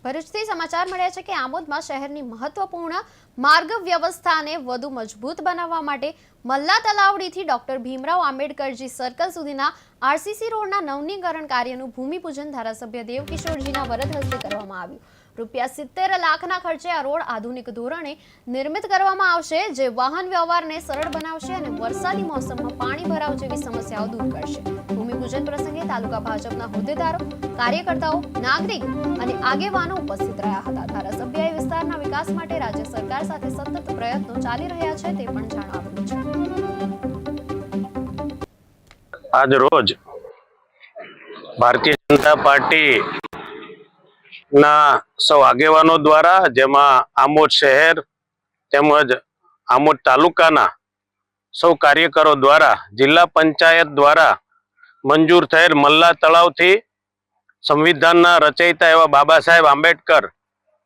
ભરૂચથી સમાચાર મળ્યા છે કે આમોદમાં શહેરની મહત્વપૂર્ણ માર્ગ વ્યવસ્થાને વધુ મજબૂત બનાવવા માટે મલ્લા તલાવડીથી ડોક્ટર ભીમરાવ આંબેડકરજી સર્કલ સુધીના આરસીસી રોડના નવીનીકરણ કાર્યનું ભૂમિપૂજન ધારાસભ્ય દેવકિશોરજીના વરદ હસ્તે કરવામાં આવ્યું। રૂપિયા 70 લાખના ખર્ચે આ રોડ આધુનિક ધોરણે નિર્મિત કરવામાં આવશે, જે વાહન વ્યવહારને સરળ બનાવશે અને વરસાદી મોસમમાં પાણી ભરાવ જેવી સમસ્યાઓ દૂર કરશે। ભૂમિપૂજન પ્રસંગે તાલુકા ભાજપના હોદ્દેદારો, કાર્યકર્તાઓ, નાગરિકો અને આગેવાનો ઉપસ્થિત રહ્યા હતા। ધારાસભ્યએ વિસ્તારના વિકાસ માટે રાજ્ય સરકાર સાથે સતત પ્રયત્નો ચાલી રહ્યા છે તે પણ જણાવ્યું છે। આજ રોજ ભારતીય જનતા પાર્ટી ના સૌ આગેવાનો દ્વારા, જેમાં આમોદ શહેર તેમજ આમોદ તાલુકાના સૌ કાર્યકરો દ્વારા જિલ્લા પંચાયત દ્વારા મંજૂર થયેલ મલ્લા તળાવથી સંવિધાનના રચયિતા એવા બાબા સાહેબ આંબેડકર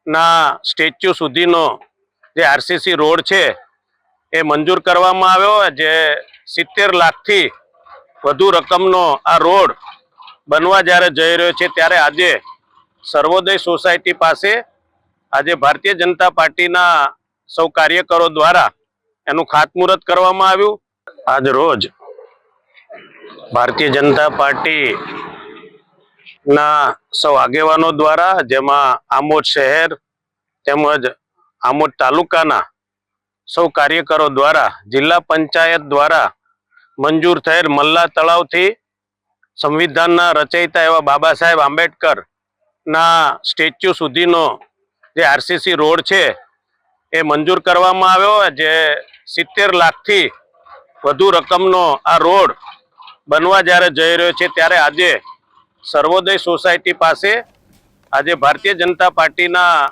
ના સ્ટેચ્યુ સુધીનો જે આરસીસી રોડ છે એ મંજૂર કરવામાં આવ્યો, જે 70 લાખથી વધુ રકમનો આ રોડ બનવા જ્યારે જઈ રહ્યો છે, ત્યારે આજે સર્વોદય સોસાયટી પાસે આજે ભારતીય જનતા પાર્ટીના સૌ કાર્યકરો દ્વારા એનું ખાતમુહૂર્ત કરવામાં આવ્યું। આજ રોજ ભારતીય જનતા પાર્ટી ના સૌ આગેવાનો દ્વારા, જેમાં આમોદ શહેર તેમજ આમોદ તાલુકાના સૌ કાર્યકરો દ્વારા જિલ્લા પંચાયત દ્વારા મંજૂર થયેલ મલ્લા તળાવથી સંવિધાનના રચયિતા એવા બાબા સાહેબ આંબેડકર ના સ્ટેચ્યુ સુધીનો જે આરસીસી રોડ છે એ મંજૂર કરવામાં આવ્યો, જે 70 લાખથી વધુ રકમનો આ રોડ બનવા જ્યારે જઈ રહ્યો છે, ત્યારે આજે સર્વોદય સોસાયટી પાસે આજે ભારતીય જનતા પાર્ટીના